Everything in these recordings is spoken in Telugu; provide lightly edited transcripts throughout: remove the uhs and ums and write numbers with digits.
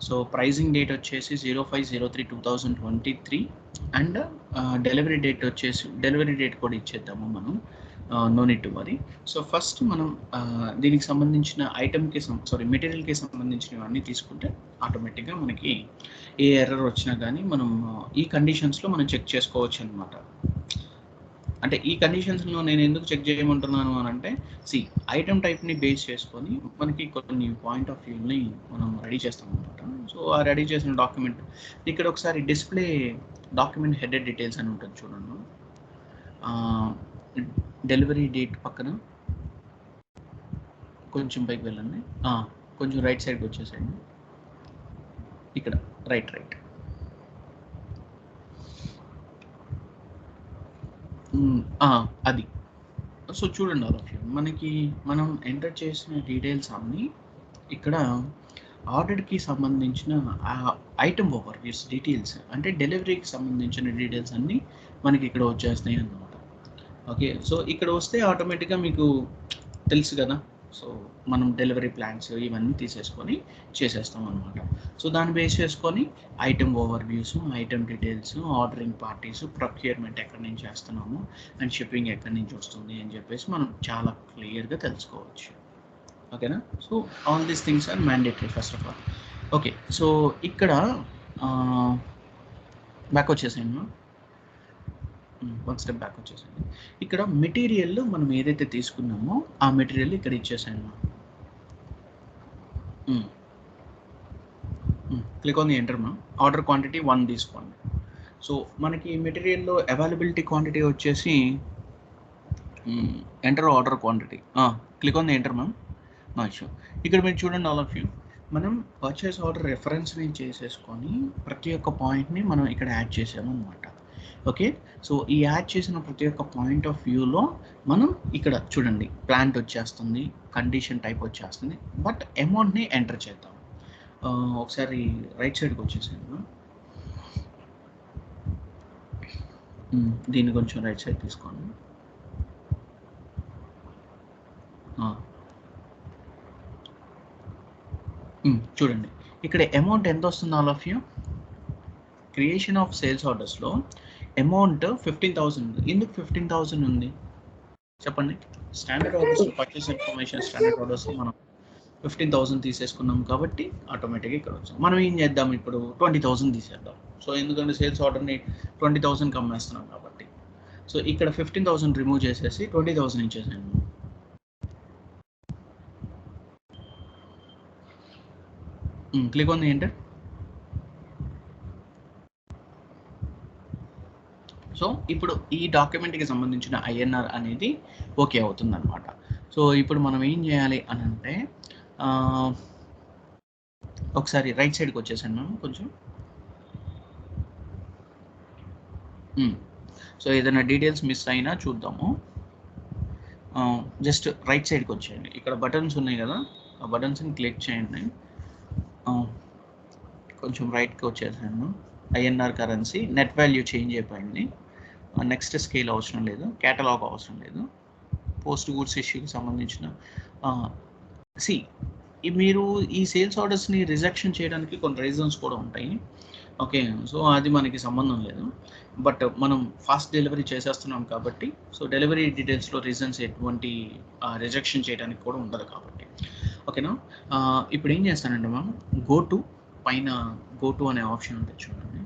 సో ప్రైజింగ్ డేట్ వచ్చేసి 05/03/2023 అండ్ డెలివరీ డేట్ వచ్చేసి డెలివరీ డేట్ కూడా ఇచ్చేద్దాము మనం, no need to worry. So first మనం దీనికి సంబంధించిన ఐటమ్కి మెటీరియల్కి సంబంధించినవన్నీ తీసుకుంటే ఆటోమేటిక్గా మనకి ఏ ఎర్రర్ వచ్చినా కానీ మనం ఈ కండిషన్స్లో మనం చెక్ చేసుకోవచ్చు అనమాట. అంటే ఈ కండిషన్స్లో నేను ఎందుకు చెక్ చేయమంటున్నాను అని అంటే, ఐటమ్ టైప్ని బేస్ చేసుకొని మనకి కొన్ని పాయింట్ ఆఫ్ వ్యూని మనం రెడీ చేస్తాం అనమాట. సో ఆ రెడీ చేసిన డాక్యుమెంట్ ఇక్కడ ఒకసారి డిస్ప్లే డాక్యుమెంట్ హెడెడ్ డీటెయిల్స్ అని ఉంటుంది చూడండి. డెలివరీ డేట్ పక్కన కొంచెం పైకి వెళ్ళండి, కొంచెం రైట్ సైడ్కి వచ్చేసేయండి. ఇక్కడ రైట్ అది. సో చూడండి ఆల్ ఆఫ్ యూ, మనం ఎంటర్ చేసిన డీటెయిల్స్ అన్నీ ఇక్కడ ఆర్డర్కి సంబంధించిన ఐటమ్ ఓవర్ వ్యూస్ డీటెయిల్స్, అంటే డెలివరీకి సంబంధించిన డీటెయిల్స్ అన్నీ మనకి ఇక్కడ వచ్చేస్తాయి అన్నమాట. ఓకే, సో ఇక్కడ వస్తే ఆటోమేటిక్గా మీకు తెలుసు కదా, సో మనం డెలివరీ ప్లాన్స్ ఇవన్నీ తీసేసుకొని చేసేస్తాం అనమాట. సో దాన్ని బేస్ చేసుకొని item over views, item details, ordering parties, procurement ఎక్కడి నుంచి చేస్తున్నాము అండ్ షిప్పింగ్ ఎక్కడి నుంచి వస్తుంది అని చెప్పేసి మనం చాలా క్లియర్గా తెలుసుకోవచ్చు. ఓకేనా? So all these things are mandatory first of all. Okay, so ఇక్కడ బ్యాక్ వచ్చేసాను, వన్ స్టెప్ బ్యాక్ వచ్చేసాను. ఇక్కడ మెటీరియల్ మనం ఏదైతే తీసుకున్నామో ఆ మెటీరియల్ ఇక్కడ ఇచ్చేసాను. క్లిక్ ఆన్ ది ఎంటర్ మా. ఆర్డర్ క్వాంటిటీ 1 తీసుకోండి. సో మనకి మెటీరియల్లో అవైలబిలిటీ క్వాంటిటీ వచ్చేసి enter order quantity. Click on the enter ma'am. No issue. ఇక్కడ మీరు చూడండి ఆల్ ఆఫ్ యూ, మనం పర్చేస్ ఆర్డర్ రెఫరెన్స్ని చేసేసుకొని ప్రతి ఒక్క పాయింట్ని మనం ఇక్కడ యాడ్ చేసాము అనమాట. ఓకే, సో ఈ యాడ్ చేసిన ప్రతి ఒక్క పాయింట్ ఆఫ్ వ్యూలో మనం ఇక్కడ చూడండి ప్లాంట్ వచ్చేస్తుంది, కండిషన్ టైప్ వచ్చేస్తుంది, బట్ అమౌంట్ని ఎంటర్ చేద్దాం. ఒకసారి రైట్ సైడ్కి వచ్చేసాను, దీన్ని కొంచెం రైట్ సైడ్ తీసుకోండి. చూడండి ఇక్కడ అమౌంట్ ఎంత వస్తుంది all of you. Creation of sales ఆర్డర్స్లో అమౌంట్ 15,000. ఎందుకు 15,000 ఉంది చెప్పండి? Standard orders, purchase information standard orders మనం 15,000 తీసేసుకున్నాం కాబట్టి ఆటోమేటిక్గా ఇక్కడ వచ్చాం. మనం ఏం చేద్దాం, ఇప్పుడు 20,000 తీసేద్దాం. సో ఎందుకంటే సేల్స్ ఆర్డర్ని 20,000కి అమ్మేస్తున్నాం కాబట్టి, సో ఇక్కడ 15,000 రిమూవ్ చేసేసి 20,000 ఇచ్చేసాను. Click on the enter. So ఇప్పుడు ఈ డాక్యుమెంట్కి సంబంధించిన ఐఎన్ఆర్ అనేది ఓకే అవుతుంది అనమాట. సో ఇప్పుడు మనం ఏం చేయాలి అని అంటే, ఒకసారి రైట్ సైడ్కి వచ్చేసాను మనం కొంచెం. సో ఏదైనా డీటెయిల్స్ మిస్ అయినా చూద్దాము. జస్ట్ రైట్ సైడ్కి వచ్చేయండి, ఇక్కడ బటన్స్ ఉన్నాయి కదా, ఆ బటన్స్ని క్లిక్ చేయండి. కొంచెం రైట్కి వచ్చేసాను. INR currency net value change అయిపోయింది. నెక్స్ట్ స్కేల్ అవసరం లేదు, కేటలాగ్ అవసరం లేదు. పోస్ట్ గూడ్స్ ఇష్యూకి సంబంధించిన మీరు ఈ సేల్స్ ఆర్డర్స్ని రిజెక్షన్ చేయడానికి కొన్ని రీజన్స్ కూడా ఉంటాయి. ఓకే, సో అది మనకి సంబంధం లేదు, బట్ మనం ఫాస్ట్ డెలివరీ చేసేస్తున్నాం కాబట్టి, సో డెలివరీ డీటెయిల్స్లో రీజన్స్ ఎటువంటి రిజెక్షన్ చేయడానికి కూడా ఉండదు కాబట్టి. ఓకేనా? ఇప్పుడు ఏం చేస్తానంటే మనం గో టు పైన గో టు అనే ఆప్షన్ ఉంటుంది చూడండి,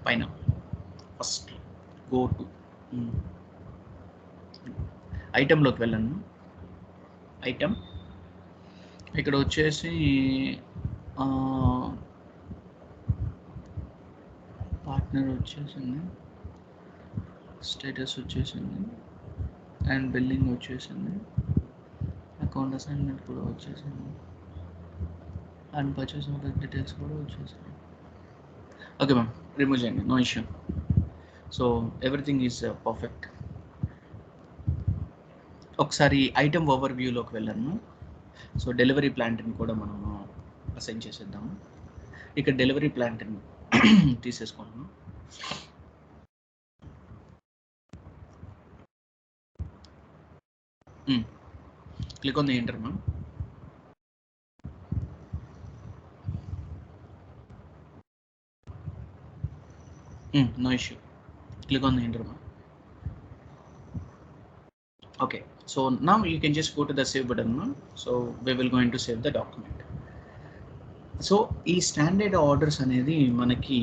పైన ఫస్ట్ గో టు ఐటెంలోకి వెళ్ళండి. ఐటెం ఇక్కడ వచ్చేసి పార్ట్నర్ వచ్చేసింది, స్టేటస్ వచ్చేసింది, అండ్ బిల్లింగ్ వచ్చేసింది, అకౌంట్ అసైన్మెంట్ కూడా వచ్చేసింది, అండ్ పర్చేస్ ఆర్డర్ డీటెయిల్స్ కూడా వచ్చేసింది. ఓకే మ్యామ్, రిమూవ్ చేయండి, no issue. So everything is perfect. ఒకసారి ఐటమ్ ఓవర్ వ్యూలోకి వెళ్ళాను. సో డెలివరీ ప్లాంట్ని కూడా మనము అసైన్ చేసేద్దాము. ఇక్కడ డెలివరీ ప్లాంట్ని తీసేసుకున్నాను. Click on the enter ma'am. No issue. Click on the enter. Okay, so now you can just go to the save button. So we will going to save the document. So ఈ స్టాండర్డ్ ఆర్డర్స్ అనేది మనకి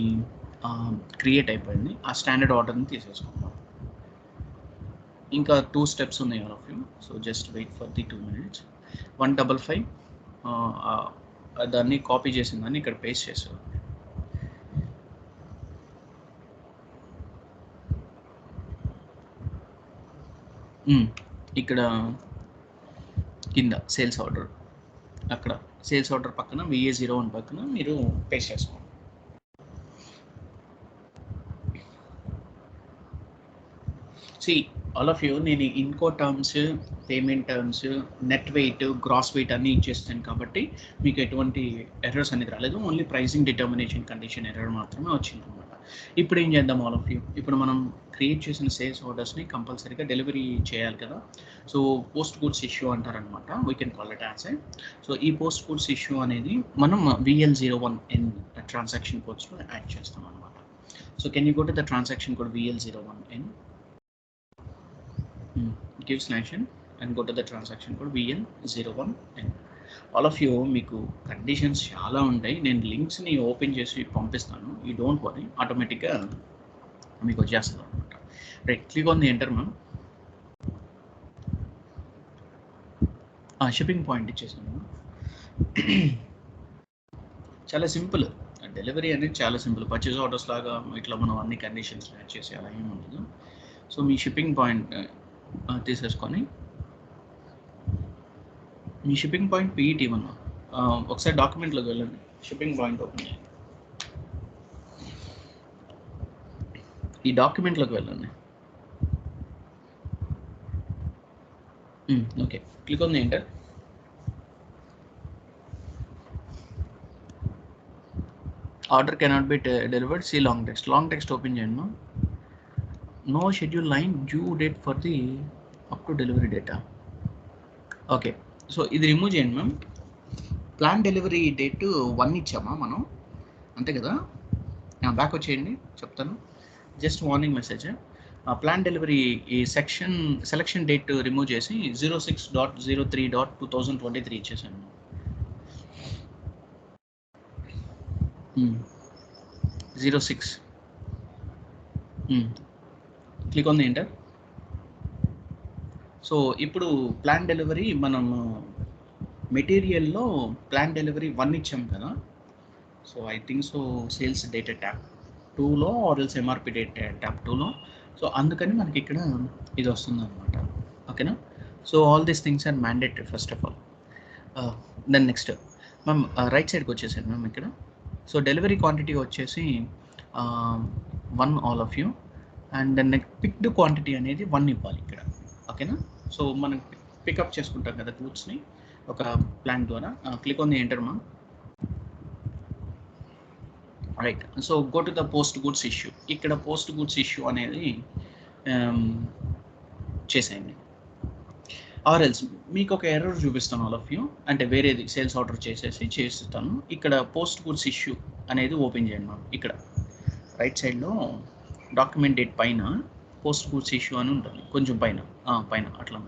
క్రియేట్ అయిపోయింది. ఆ స్టాండర్డ్ ఆర్డర్ని తీసేసుకుందాం. ఇంకా 2 స్టెప్స్ ఉన్నాయి all of you. So just wait for the 2 minutes. 155 దాన్ని కాపీ చేసిన దాన్ని ఇక్కడ పేస్ట్ చేసాం. ఇక్కడ కింద సేల్స్ ఆర్డర్, అక్కడ సేల్స్ ఆర్డర్ పక్కన VA01 పక్కన మీరు పేస్ట్ చేసుకోండి. సి ఆల్ ఆఫ్ యూ, నేను Incoterms, payment terms, net weight, gross weight అన్నీ ఇచ్చేస్తాను కాబట్టి మీకు ఎటువంటి ఎర్రర్స్ అనేది రాలేదు. Only pricing determination condition error మాత్రమే వచ్చింది అనమాట. ఇప్పుడు ఏం చేద్దాం ఆల్ ఆఫ్ యూ, ఇప్పుడు మనం క్రియేట్ చేసిన సేల్స్ ఆర్డర్స్ని కంపల్సరీగా డెలివరీ చేయాలి కదా. సో పోస్ట్ గూడ్స్ ఇష్యూ అంటారనమాట, we can call it as a. So ఈ పోస్ట్ గూడ్స్ ఇష్యూ అనేది మనం VL01N ట్రాన్సాక్షన్ కోడ్స్లో యాడ్ చేస్తాం అనమాట. So can you go to the transaction code VL01N, give / and go to the transaction code VL01N. All of you, మీకు కండిషన్స్ చాలా ఉంటాయి. నేను లింక్స్ని ఓపెన్ చేసి పంపిస్తాను, యూ డోంట్ వరీ, ఆటోమేటిక్గా మీకు వచ్చేస్తుంది అనమాట. Right, click on the enter ma'am. Shipping point ఇచ్చేసాను. చాలా సింపుల్, డెలివరీ అనేది చాలా సింపుల్. పర్చేజ్ ఆర్డర్స్ లాగా ఇట్లా మనం అన్ని కండిషన్స్ యాడ్ చేసి అలా ఏమి ఉండదు. సో మీ షిప్పింగ్ పాయింట్ తీసేసుకొని మీ షిప్పింగ్ పాయింట్ PET1 ఒకసారి డాక్యుమెంట్లోకి వెళ్ళండి, షిప్పింగ్ పాయింట్ ఓపెన్ చేయండి, ఈ డాక్యుమెంట్లోకి వెళ్ళండి. Okay, click on the enter. Order cannot be delivered, see long text open చేయండి. No schedule line, due date for the up to delivery data. Okay, so ఇది రిమూవ్ చేయండి మ్యామ్. ప్లాన్ డెలివరీ డేట్ 1 ఇచ్చామా మనం, అంతే కదా. బ్యాక్ వచ్చేయండి, చెప్తాను. Just warning message. Plan delivery ఈ సెలక్షన్ డేట్ రిమూవ్ చేసి 06.03.2023 ఇచ్చేసాను. 06. Click on the enter. So ఇప్పుడు ప్లాన్ డెలివరీ మనము మెటీరియల్లో ప్లాన్ డెలివరీ 1 ఇచ్చాం కదా. So I think so sales data tab 2లో or else MRP data tab 2లో. సో అందుకని మనకి ఇక్కడ ఇది వస్తుంది అనమాట. ఓకేనా. So all these things are mandatory first of all. Then next ma'am right సైడ్కి వచ్చేసాను మ్యామ్ ఇక్కడ. సో డెలివరీ క్వాంటిటీ వచ్చేసి 1 all of you, and then picked quantity అనేది 1 ఇవ్వాలి ఇక్కడ. ఓకేనా. సో మనం పికప్ చేసుకుంటాం కదా గూడ్స్ని ఒక ప్లాన్ ద్వారా. Click on the enter ma'am. Right, so go to the post goods issue. ఇక్కడ పోస్ట్ గూడ్స్ ఇష్యూ అనేది చేసేయండి. ఆర్ ఎల్స్ మీకు ఒక ఎర్రర్ చూపిస్తాను ఆల్ ఆఫ్ యూ, అంటే వేరేది సేల్స్ ఆర్డర్ చేస్తాను. ఇక్కడ పోస్ట్ గూడ్స్ ఇష్యూ అనేది ఓపెన్ చేయండి మ్యామ్. ఇక్కడ రైట్ సైడ్లో డాక్యుమెంట్ డేట్ పైన పోస్ట్ గూడ్స్ ఇష్యూ అని ఉంటుంది, కొంచెం పైన అట్లా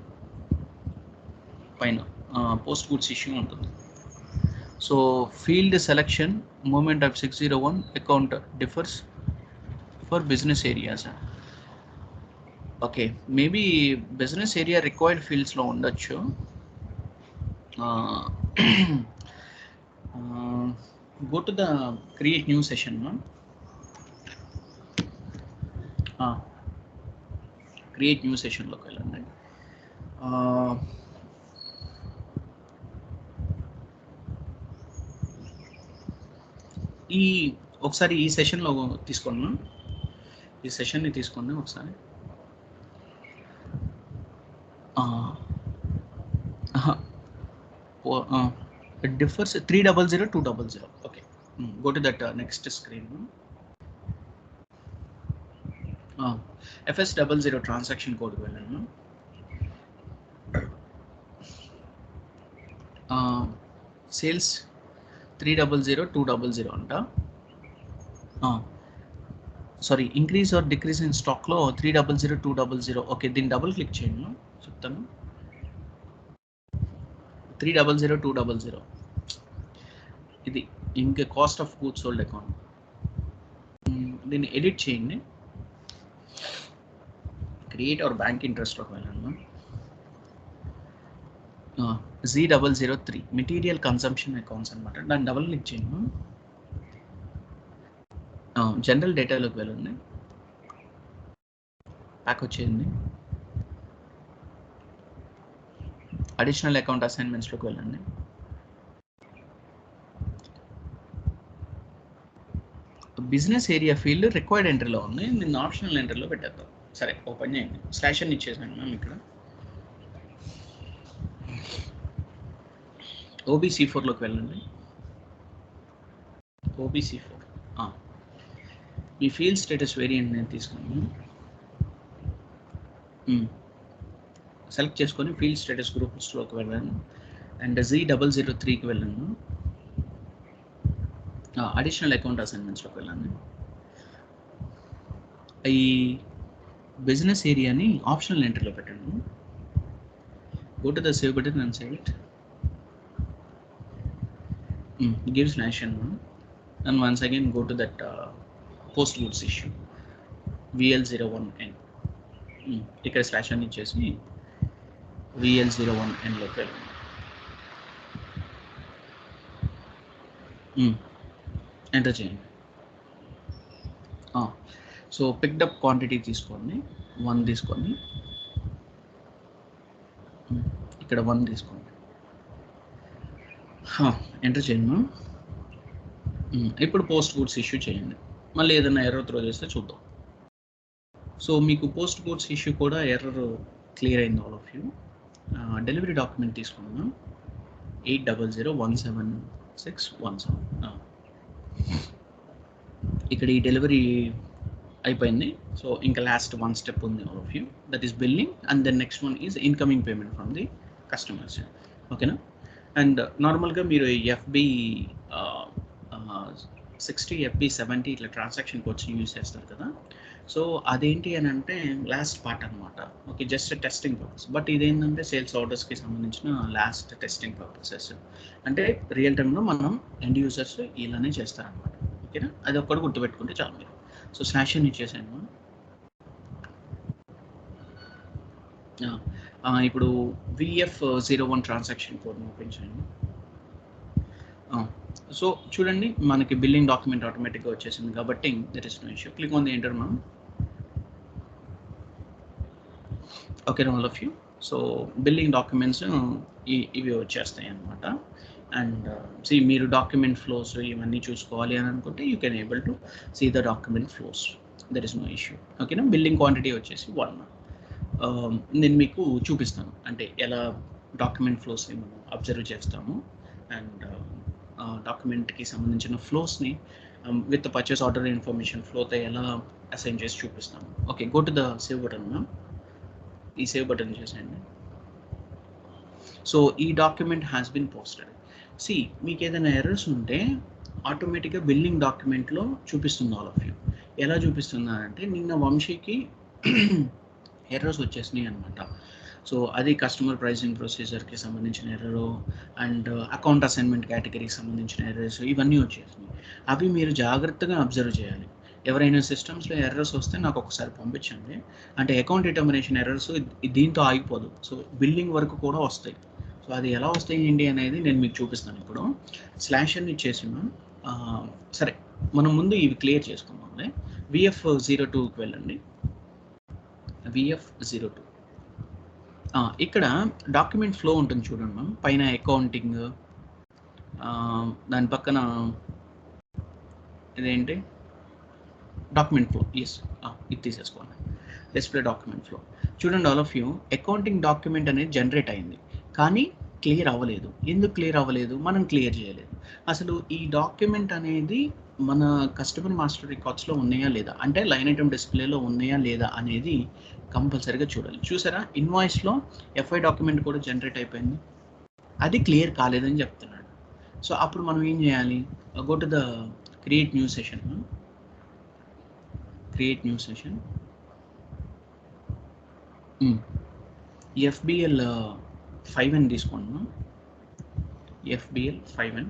పైన పోస్ట్ గూడ్స్ ఇష్యూ ఉంటుంది. So field selection movement of 601 account differs for business areas. Okay, maybe business area required ఫీల్డ్స్లో ఉండొచ్చు. Go to the create new session ma'am. Create new సెషన్లోకి వెళ్ళండి. ఒకసారి ఈ సెషన్లో తీసుకోండి మ్యామ్, ఈ సెషన్ని తీసుకోండి ఒకసారి. it differs 300 200. Okay, go to that next screen. FS00 transaction code వెళ్ళండి. సేల్స్ 300 200 అంట. Sorry increase or decrease in స్టాక్లో 300 200. ఓకే, దీన్ని డబుల్ క్లిక్ చేయండి, చెప్తాను. 300 200 ఇది ఇంకా cost of goods sold account. దీన్ని ఎడిట్ చేయండి, క్రియేట్ అవర్ బ్యాంక్ ఇంట్రెస్ట్లోకి వెళ్ళండి. Z003 మెటీరియల్ కన్సంప్షన్ అకౌంట్స్ అనమాట. దాన్ని డబుల్ క్లిక్ చేయండి, జనరల్ డేటాలోకి వెళ్ళండి, ప్యాక్ వచ్చేయండి, అడిషనల్ అకౌంట్ అసైన్మెంట్స్లోకి వెళ్ళండి. బిజినెస్ ఏరియా ఫీల్డ్ రిక్వైర్డ్ ఎంట్రీలో ఉంది, దీన్ని ఆప్షనల్ ఎంట్రీలో పెట్టేద్దాం. సరే, ఓపెన్ చేయండి, స్లాష్ అని ఇచ్చేసాను మ్యామ్. ఇక్కడ OBC4లోకి వెళ్ళండి. OBC4 మీ ఫీల్డ్ స్టేటస్ వేరియంట్ నేను తీసుకున్నాను, సెలెక్ట్ చేసుకొని ఫీల్డ్ స్టేటస్ గ్రూప్స్లోకి వెళ్ళాను అండ్ Z003కి వెళ్ళాను, అడిషనల్ అకౌంట్ అసైన్మెంట్స్లోకి వెళ్ళాను. ఈ బిజినెస్ ఏరియాని ఆప్షనల్ ఎంట్రీలో పెట్టండి. Go to the save button and save it. Give slash and once again go to that post goods issue VL01N. ఇక్కడ స్లాష్ అని ఇచ్చేసి VL01N లోకి వెళ్ళండి. ఎంటర్ చేయండి. సో పిక్డ్ అప్ క్వాంటిటీ తీసుకోండి, 1 తీసుకోండి, ఇక్కడ 1 తీసుకోండి, ఎంటర్ చేయండి. ఇప్పుడు పోస్ట్ గూడ్స్ ఇష్యూ చేయండి. మళ్ళీ ఏదైనా ఎర్రర్ త్రో చేస్తే చూద్దాం. సో మీకు పోస్ట్ గూడ్స్ ఇష్యూ కూడా ఎర్రర్ క్లియర్ అయింది all of you. Delivery document తీసుకున్నాం 800176117. ఇక్కడ ఈ డెలివరీ అయిపోయింది. సో ఇంకా లాస్ట్ 1 స్టెప్ ఉంది all of you, that is billing and then next one is incoming payment from the customers. ఓకేనా? అండ్ నార్మల్గా మీరు FB 60 FB 70 ఇట్లా ట్రాన్సాక్షన్ కోడ్స్ యూజ్ చేస్తారు కదా. సో అదేంటి అని అంటే లాస్ట్ పార్ట్ అనమాట. Okay, just testing purpose. But ఇదేంటంటే సేల్స్ ఆర్డర్స్కి సంబంధించిన లాస్ట్ టెస్టింగ్ పర్పసెస్. అంటే రియల్ టైంలో మనం ఎండ్ యూజర్స్ ఇలానే చేస్తారనమాట. ఓకేనా? అది ఒక్కటి గుర్తుపెట్టుకుంటే చాలు మీరు. సో స్లాష్ అని ఇచ్చేసాను. ఇప్పుడు VF01 ట్రాన్సాక్షన్ కోడ్ని ఓపెన్ చేయండి. సో చూడండి, మనకి బిల్లింగ్ డాక్యుమెంట్ ఆటోమేటిక్గా వచ్చేసింది కాబట్టి that is no issue. Click on the enter మనం. Okay all of you. So billing documents ఇవి వచ్చేస్తాయి అన్నమాట. అండ్ మీరు డాక్యుమెంట్ ఫ్లోస్ ఇవన్నీ చూసుకోవాలి అని అనుకుంటే you can able to see the document flows, that is no issue. ఓకేనా? బిల్లింగ్ క్వాంటిటీ వచ్చేసి 1. నేను మీకు చూపిస్తాను అంటే ఎలా డాక్యుమెంట్ ఫ్లోస్ని మనం అబ్జర్వ్ చేస్తాము అండ్ డాక్యుమెంట్కి సంబంధించిన ఫ్లోస్ని విత్ పర్చేస్ ఆర్డర్ ఇన్ఫర్మేషన్ ఫ్లోతో ఎలా అసైన్ చేసి చూపిస్తాము. Okay, go to the save button. ఈ సేవ్ బటన్ చేసేయండి. సో ఈ డాక్యుమెంట్ హ్యాస్ బిన్ పోస్టెడ్. మీకు ఏదైనా ఎర్రర్స్ ఉంటే ఆటోమేటిక్గా బిల్లింగ్ డాక్యుమెంట్లో చూపిస్తుంది ఆల్ ఆఫ్ యూ. ఎలా చూపిస్తుందా అంటే నిన్న వంశీకి ఎర్రర్స్ వచ్చేసినాయి అనమాట. సో అది కస్టమర్ ప్రైసింగ్ ప్రొసీజర్కి సంబంధించిన ఎర్రరు అండ్ అకౌంట్ అసైన్మెంట్ కేటగిరీకి సంబంధించిన ఎర్రర్స్ ఇవన్నీ వచ్చేసినాయి. అవి మీరు జాగ్రత్తగా అబ్జర్వ్ చేయాలి. ఎవరైనా సిస్టమ్స్లో ఎర్రర్స్ వస్తే నాకు ఒకసారి పంపించండి. అంటే అకౌంట్ డిటర్మినేషన్ ఎర్రర్స్ దీంతో ఆగిపోదు, సో బిల్లింగ్ వరకు కూడా వస్తాయి. సో అది ఎలా వస్తాయి ఏంటి అనేది నేను మీకు చూపిస్తాను. ఇప్పుడు స్లాష్ అని ఇచ్చేసి సరే మనం ముందు ఇవి క్లియర్ చేసుకుందాం. VF02కి వెళ్ళండి. VF02 ఇక్కడ డాక్యుమెంట్ ఫ్లో ఉంటుంది చూడండి మ్యామ్. పైన అకౌంటింగ్, దాని పక్కన ఇదేంటి డాక్యుమెంట్ ఫ్లో. ఎస్, ఇది తీసేసుకోండి. Display document flow. చూడండి all of you, accounting document అనేది జనరేట్ అయింది కానీ క్లియర్ అవ్వలేదు. ఎందుకు క్లియర్ అవ్వలేదు? మనం క్లియర్ చేయలేదు. అసలు ఈ డాక్యుమెంట్ అనేది మన కస్టమర్ మాస్టర్ రికార్డ్స్లో ఉన్నాయా లేదా, అంటే లైన్ ఐటమ్ డిస్ప్లేలో ఉన్నాయా లేదా అనేది కంపల్సరీగా చూడాలి. చూసారా, ఇన్వాయిస్లో FI డాక్యుమెంట్ కూడా జనరేట్ అయిపోయింది, అది క్లియర్ కాలేదని చెప్తున్నాడు. సో అప్పుడు మనం ఏం చేయాలి? Go to the create new session. Create new session. FBL 5N తీసుకుంటున్నాం. FBL 5N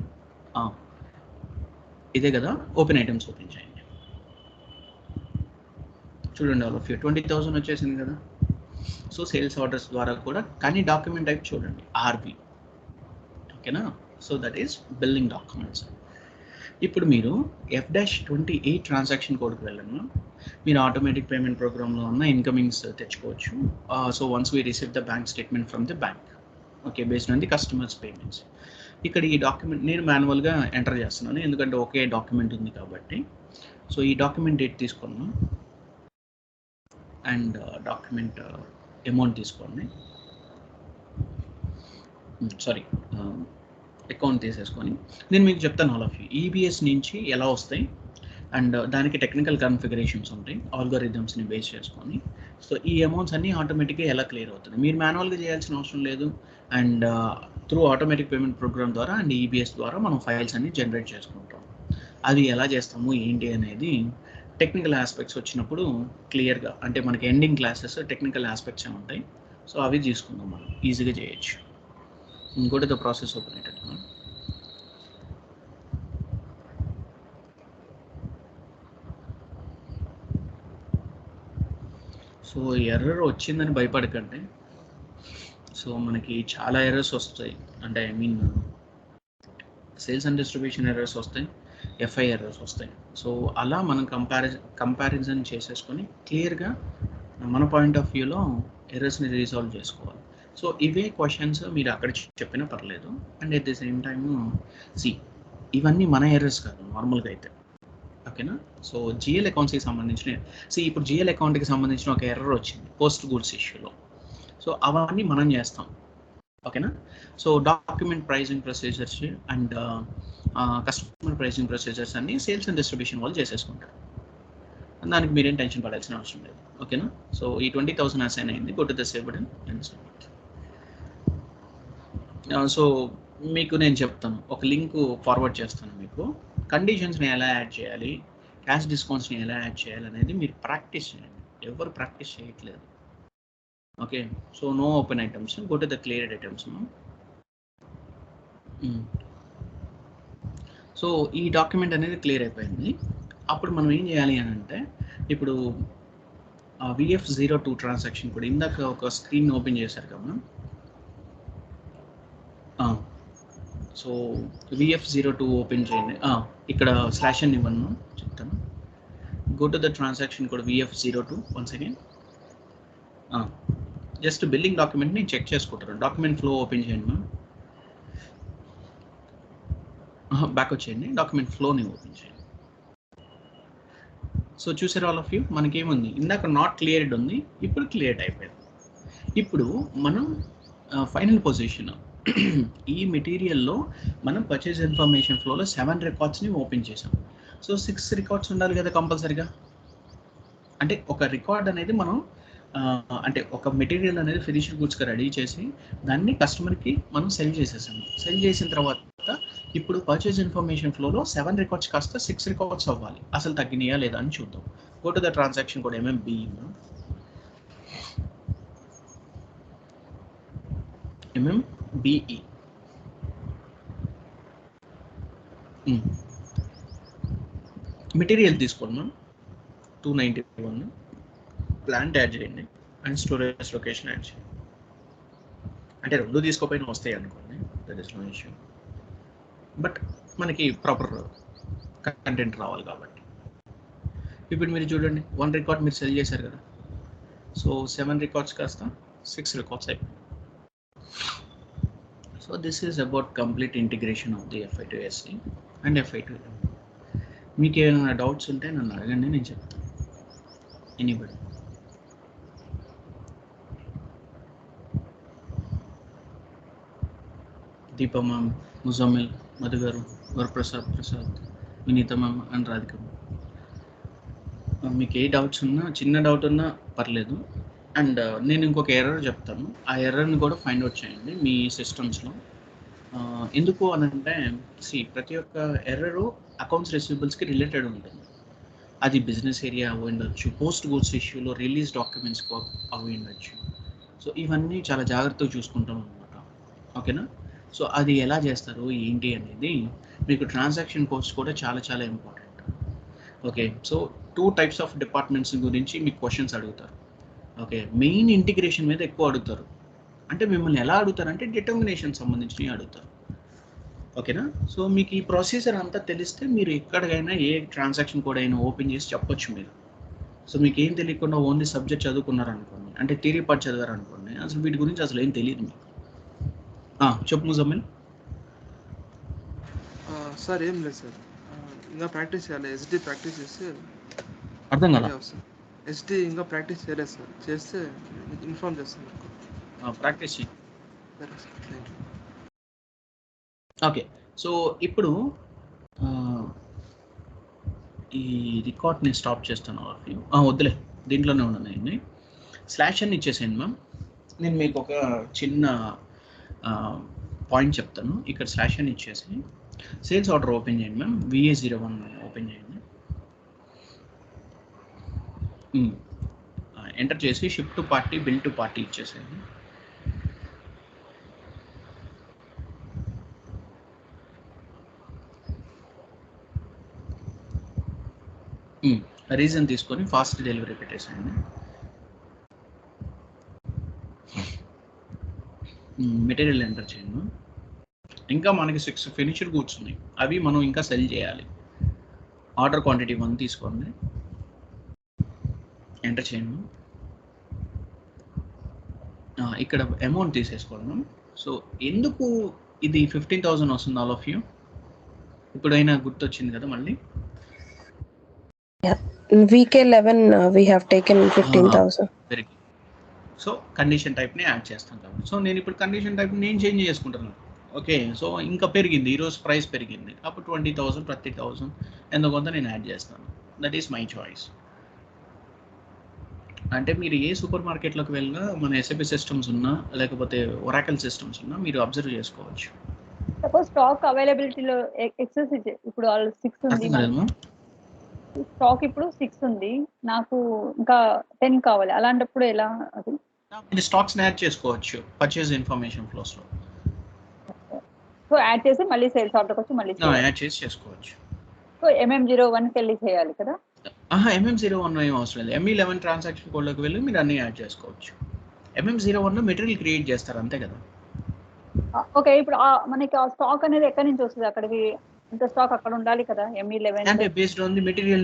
ఇదే కదా. ఓపెన్ ఐటమ్స్ ఓపెన్ చేయండి. చూడండి ఆల్ ఆఫ్ యూ 20,000 వచ్చేసింది కదా. సో సేల్స్ ఆర్డర్స్ ద్వారా కూడా, కానీ డాక్యుమెంట్ టైప్ చూడండి ఆర్బి. ఓకేనా. So that is billing documents. ఇప్పుడు మీరు F-28 ట్రాన్సాక్షన్ కోడ్కి వెళ్ళండి. మీరు ఆటోమేటిక్ పేమెంట్ ప్రోగ్రామ్లో ఉన్న ఇన్కమింగ్స్ తెచ్చుకోవచ్చు. So once we receive the bank statement from the bank, okay, based on the customers payments. ఇక్కడ ఈ డాక్యుమెంట్ నేను మాన్యువల్గా ఎంటర్ చేస్తున్నాను, ఎందుకంటే ఒకే డాక్యుమెంట్ ఉంది కాబట్టి. సో ఈ డాక్యుమెంట్ డేట్ తీసుకున్నాం అండ్ డాక్యుమెంట్ అమౌంట్ తీసుకోండి. సారీ, అకౌంట్ తీసేసుకొని నేను మీకు చెప్తాను ఆల్ ఆఫ్ యూ. EBS నుంచి ఎలా వస్తాయి అండ్ దానికి టెక్నికల్ కాన్ఫిగరేషన్స్ ఉంటాయి ఆల్గోరిథమ్స్ని బేస్ చేసుకొని. సో ఈ అమౌంట్స్ అన్నీ ఆటోమేటిక్గా ఎలా క్లియర్ అవుతుంది, మీరు మాన్యువల్గా చేయాల్సిన అవసరం లేదు. And through automatic payment program ద్వారా అండ్ EBS ద్వారా మనం ఫైల్స్ అన్ని జనరేట్ చేసుకుంటాం. అది ఎలా చేస్తాము ఏంటి అనేది టెక్నికల్ ఆస్పెక్ట్స్ వచ్చినప్పుడు క్లియర్గా, అంటే మనకి ఎండింగ్ క్లాసెస్ టెక్నికల్ ఆస్పెక్ట్స్ ఉంటాయి. సో అవి తీసుకుందాం, మనం ఈజీగా చేయొచ్చు. ఇంకోటి ద ప్రాసెస్ ఓపెన్ అయ్యేటట్టు. సో ఎర్రర్ వచ్చిందని భయపడకండి. సో మనకి చాలా ఎర్రర్స్ వస్తాయి, అంటే I mean sales and distribution errors వస్తాయి, FI ఎర్రర్స్ వస్తాయి. సో అలా మనం కంపారిజన్ చేసేసుకొని క్లియర్గా మన పాయింట్ ఆఫ్ వ్యూలో ఎర్రర్స్ని రీసాల్వ్ చేసుకోవాలి. సో ఇవే క్వశ్చన్స్ మీరు అక్కడ చెప్పినా పర్లేదు. And at the same time ఇవన్నీ మన ఎర్రర్స్ కాదు నార్మల్గా అయితే, ఓకేనా. సో GL అకౌంట్స్కి సంబంధించిన ఇప్పుడు GL అకౌంట్కి సంబంధించిన ఒక ఎర్రర్ వచ్చింది పోస్ట్ గూడ్స్ ఇష్యూలో. సో అవన్నీ మనం చేస్తాం, ఓకేనా. So document pricing procedures and customer pricing procedures అన్ని సేల్స్ అండ్ డిస్ట్రిబ్యూషన్ వాళ్ళు చేసేసుకుంటారు. దానికి మీరేం టెన్షన్ పడాల్సిన అవసరం లేదు, ఓకేనా. సో ఈ 20,000 అసైన్ అయింది. Go to the saved and submit. So మీకు నేను చెప్తాను, ఒక లింక్ ఫార్వర్డ్ చేస్తాను మీకు. కండిషన్స్ని ఎలా యాడ్ చేయాలి, క్యాష్ డిస్కౌంట్స్ని ఎలా యాడ్ చేయాలి అనేది మీరు ప్రాక్టీస్ చేయండి. ఎవరు ప్రాక్టీస్ చేయట్లేదు, okay. So no open items, go to the cleared items. So ఈ డాక్యుమెంట్ అనేది క్లియర్ అయిపోయింది. అప్పుడు మనం ఏం చేయాలి అని అంటే, ఇప్పుడు VF02 ట్రాన్సాక్షన్ కూడా ఇందాక ఒక స్క్రీన్ ఓపెన్ చేశారు కదా. సో VF02 ఓపెన్ చేయండి. ఇక్కడ /n ఇవ్వను చెప్తాను. గో టు ద ట్రాన్సాక్షన్ కూడా VF02 once again. Just billing డాక్యుమెంట్ని చెక్ చేసుకుంటారు. డాక్యుమెంట్ ఫ్లో ఓపెన్ చేయండి మనం. బ్యాక్ వచ్చేయండి, డాక్యుమెంట్ ఫ్లోని ఓపెన్ చేయండి. సో చూసారు ఆల్ ఆఫ్ యూ, మనకేముంది ఇందాక నాట్ క్లియర్డ్ ఉంది, ఇప్పుడు క్లియర్డ్ అయిపోయింది. ఇప్పుడు మనం ఫైనల్ పొజిషన్ ఈ మెటీరియల్లో మనం పర్చేజ్ ఇన్ఫర్మేషన్ ఫ్లోలో 7 రికార్డ్స్ని ఓపెన్ చేసాం. సో 6 రికార్డ్స్ ఉండాలి కదా కంపల్సరీగా. అంటే ఒక రికార్డ్ అనేది మనం అంటే ఒక మెటీరియల్ అనేది ఫినిష్డ్ గూడ్స్గా రెడీ చేసి దాన్ని కస్టమర్కి మనం సెల్ చేసేసాము. సెల్ చేసిన తర్వాత ఇప్పుడు పర్చేజ్ ఇన్ఫర్మేషన్ ఫ్లోలో 7 రికార్డ్స్ కాస్త 6 రికార్డ్స్ అవ్వాలి. అసలు తగ్గినాయా లేదా అని చూద్దాం. గో టు ద ట్రాన్సాక్షన్ కూడా MMBE మెటీరియల్ తీసుకోండి మనం 291, ప్లాంట్ యాడ్ చేయండి అండ్ స్టోరేజ్ లొకేషన్ యాడ్ చేయండి. అంటే 2 తీసుకోపోయినా వస్తాయి అనుకోండి, that is no issue. But మనకి ప్రాపర్ కంటెంట్ రావాలి కాబట్టి. ఇప్పుడు మీరు చూడండి 1 రికార్డ్ మీరు సెల్ చేశారు కదా. సో 7 రికార్డ్స్ కాస్త 6 రికార్డ్స్ అయిపోయింది. So this is about complete integration of the FI to SD and FI to M. మీకు ఏమైనా డౌట్స్ ఉంటే నన్ను అడగండి, నేను చెప్తాను. Anybody? Deepa ma'am, Muzammil, Madhu garu, Varaprasad, Vineetha ma'am and Radhika ma'am. మీకు ఏ డౌట్స్ ఉన్నా, చిన్న డౌట్ ఉన్నా పర్లేదు. అండ్ నేను ఇంకొక ఎర్రర్ చెప్తాను, ఆ ఎర్రర్ని కూడా ఫైండ్ అవుట్ చేయండి మీ సిస్టమ్స్లో. ఎందుకు అని అంటే ప్రతి ఒక్క ఎర్రరు అకౌంట్స్ రిసీవబుల్స్కి రిలేటెడ్ ఉంటుంది. అది బిజినెస్ ఏరియా అవి ఉండొచ్చు, పోస్ట్ గూడ్స్ ఇష్యూలో రిలీజ్ డాక్యుమెంట్స్ అవి ఉండొచ్చు. సో ఇవన్నీ చాలా జాగ్రత్తగా చూసుకుంటాం అనమాట. ఓకేనా? సో అది ఎలా చేస్తారు ఏంటి అనేది మీకు ట్రాన్సాక్షన్ కోస్ట్ కూడా చాలా చాలా important. Okay, so 2 types of departments గురించి మీకు క్వశ్చన్స్ అడుగుతారు. ఓకే, మెయిన్ ఇంటిగ్రేషన్ మీద ఎక్కువ అడుగుతారు. అంటే మిమ్మల్ని ఎలా అడుగుతారంటే డిటర్మినేషన్ సంబంధించినవి అడుగుతారు. ఓకేనా? సో మీకు ఈ ప్రొసీజర్ అంతా తెలిస్తే మీరు ఎక్కడికైనా ఏ ట్రాన్సాక్షన్ కూడా అయినా ఓపెన్ చేసి చెప్పొచ్చు మీరు. సో మీకు ఏం తెలియకుండా ఓన్లీ సబ్జెక్ట్ చదువుకున్నారనుకోండి, అంటే థియరీ పార్ట్ చదివారనుకోండి, అసలు వీటి గురించి అసలు ఏం తెలియదు మీకు. చెప్పు ముజమ్మిల్. సార్ ఏం లేదు సార్, ఇంకా ప్రాక్టీస్ చేయాలి. ఎస్డి ప్రాక్టీస్ చేస్తే అర్థం కదా? ఎస్డి ఇంకా ప్రాక్టీస్ చేయలేదు సార్, చేస్తే ఇన్ఫార్మ్ చేస్తాను. ప్రాక్టీస్ చేయి. సరే sir, thank you. Okay, so ఇప్పుడు ఈ రికార్డ్ని స్టాప్ చేస్తాను. వద్దులే, దీంట్లోనే ఉన్నాను. స్లాష్ అని ఇచ్చేసేయండి మ్యామ్. నేను మీకు ఒక చిన్న పాయింట్ చెప్తాను. ఇక్కడ స్లాష్ అని ఇచ్చేసి సేల్స్ ఆర్డర్ ఓపెన్ చేయండి మ్యామ్. VA01 ఓపెన్ చేయండి. ఎంటర్ చేసి ship to party, bill to party ఇచ్చేసేయండి. రీజన్ తీసుకొని ఫాస్ట్ డెలివరీ పెట్టేసేయండి. మెటీరియల్ ఎంటర్ చేయండి. ఇంకా మనకి 6 ఫినిష్డ్ గూడ్స్ ఉన్నాయి, అవి మనం ఇంకా సెల్ చేయాలి. ఆర్డర్ క్వాంటిటీ 1 తీసుకోండి, ఎంటర్ చేయండి. ఇక్కడ అమౌంట్ తీసేసుకోండి. సో ఎందుకు ఇది 15,000 వస్తుంది ఆల్ ఆఫ్ యూ? ఇప్పుడైనా గుర్తొచ్చింది కదా మళ్ళీ? VK11 we have taken 15,000. Very good. So condition టైప్ని యాడ్ చేస్తాం కాబట్టి, సో నేను ఇప్పుడు కండిషన్ టైప్ నేను చేంజ్ చేసుకుంటున్నాను. ఓకే, సో ఇంకా పెరిగింది, ఈరోజు ప్రైస్ పెరిగింది, అప్పుడు 20,000 ప్రతి 1,000 ఎంతో కొంత నేను యాడ్ చేస్తాను. That is my choice. అంటే మీరు ఏ సూపర్ మార్కెట్లోకి వెళ్ళినా మన SAP సిస్టమ్స్ ఉన్నా లేకపోతే ఒరాకిల్ సిస్టమ్స్ ఉన్నా మీరు అబ్జర్వ్ చేసుకోవచ్చు. సపోజ్ స్టాక్ అవైలబిలిటీలో ఎక్సెస్ ఇప్పుడు 6 ఉంది, స్టాక్ ఇప్పుడు 6 ఉంది, నాకు ఇంకా 10 కావాలి, అలాంటప్పుడు ఎలా? అది మీరు స్టాక్స్ యాడ్ చేసుకోవచ్చు పర్చేజ్ ఇన్ఫర్మేషన్ ఫ్లోస్ లో. సో యాడ్ చేసి మళ్ళీ సేల్స్ ఆర్డర్కి వచ్చి మళ్ళీ యాడ్ చేసి చేసుకోవచ్చు. సో MM01కి వెళ్ళి చేయాలి కదా? MM01 ఏం అవసరం లేదు. ME11 ట్రాన్సాక్షన్ కోడ్లోకి వెళ్ళి మీరు అన్ని యాడ్ చేసుకోవచ్చు. MM01లో మెటీరియల్ క్రియేట్ చేస్తారు అంతే కదా. ఓకే, ఇప్పుడు మనకి ఆ స్టాక్ అనేది ఎక్కడి నుంచి వస్తుంది? అక్కడికి ఇంత స్టాక్ అక్కడ ఉండాలి కదా ME11 అంటే బేస్డ్ ఆన్ ది మెటీరియల్